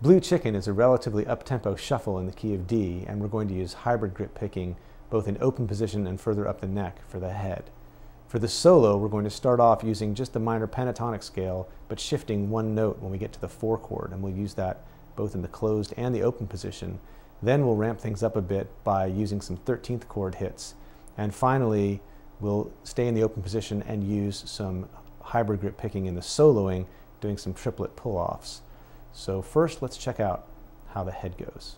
Blue Chicken is a relatively up-tempo shuffle in the key of D, and we're going to use hybrid grip picking both in open position and further up the neck for the head. For the solo, we're going to start off using just the minor pentatonic scale, but shifting one note when we get to the 4 chord, and we'll use that both in the closed and the open position. Then we'll ramp things up a bit by using some 13th chord hits. And finally, we'll stay in the open position and use some hybrid grip picking in the soloing, doing some triplet pull-offs. So first, let's check out how the head goes.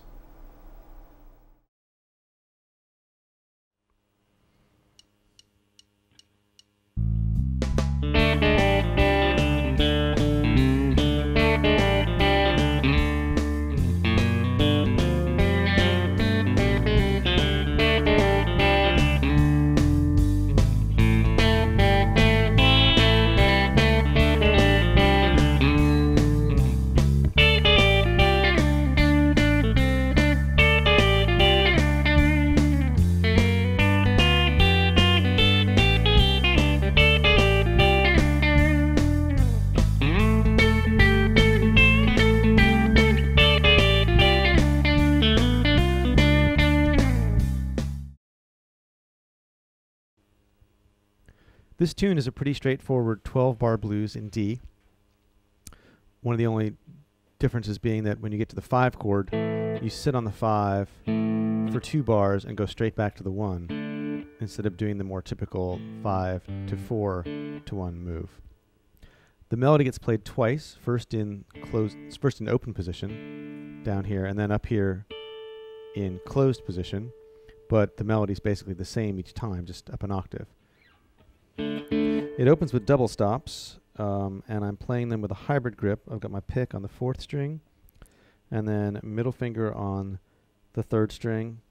This tune is a pretty straightforward 12-bar blues in D. One of the only differences being that when you get to the 5 chord, you sit on the 5 for 2 bars and go straight back to the 1, instead of doing the more typical 5 to 4 to 1 move. The melody gets played twice, first in open position, down here, and then up here in closed position, but the melody is basically the same each time, just up an octave. It opens with double stops, and I'm playing them with a hybrid grip. I've got my pick on the 4th string, and then middle finger on the 3rd string,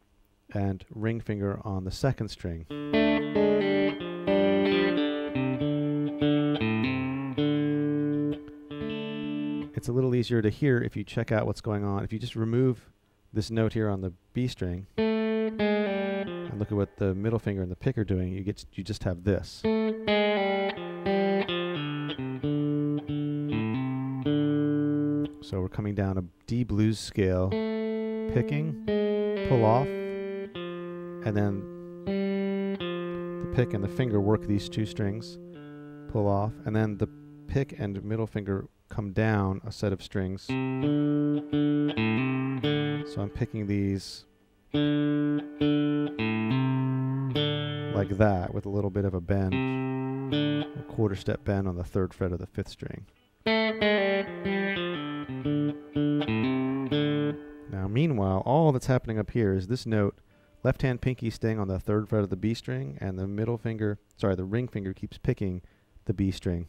and ring finger on the 2nd string. It's a little easier to hear if you check out what's going on. If you just remove this note here on the B string, and look at what the middle finger and the pick are doing, you just have this. So we're coming down a D blues scale, picking, pull off, and then the pick and the finger work these 2 strings, pull off, and then the pick and middle finger come down a set of strings. So I'm picking these like that with a little bit of a bend, a quarter step bend on the 3rd fret of the 5th string. Now meanwhile, all that's happening up here is this note, left hand pinky staying on the 3rd fret of the B string, and the the ring finger keeps picking the B string.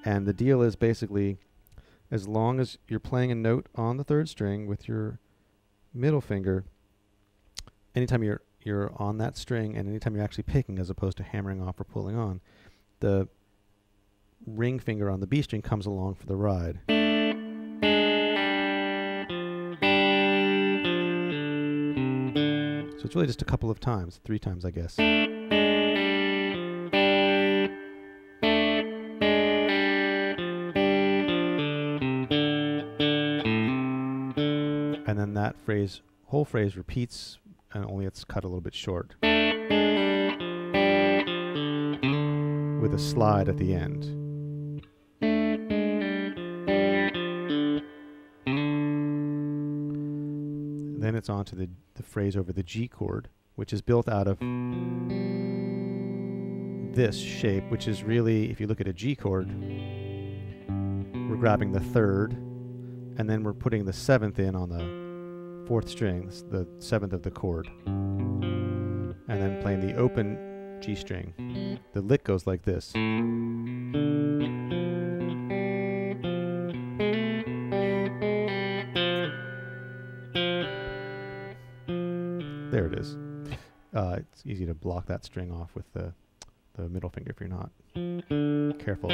And the deal is basically, as long as you're playing a note on the 3rd string with your middle finger, anytime you're on that string and anytime you're actually picking as opposed to hammering off or pulling on, the ring finger on the B string comes along for the ride. So it's really just a couple of times, 3 times I guess. And then that whole phrase repeats, and only it's cut a little bit short, with a slide at the end. Then it's on to the phrase over the G chord, which is built out of this shape, which is really, if you look at a G chord, we're grabbing the 3rd, and then we're putting the 7th in on the 4th string, the 7th of the chord, and then playing the open G string. The lick goes like this. There it is. It's easy to block that string off with the middle finger if you're not careful,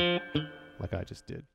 like I just did.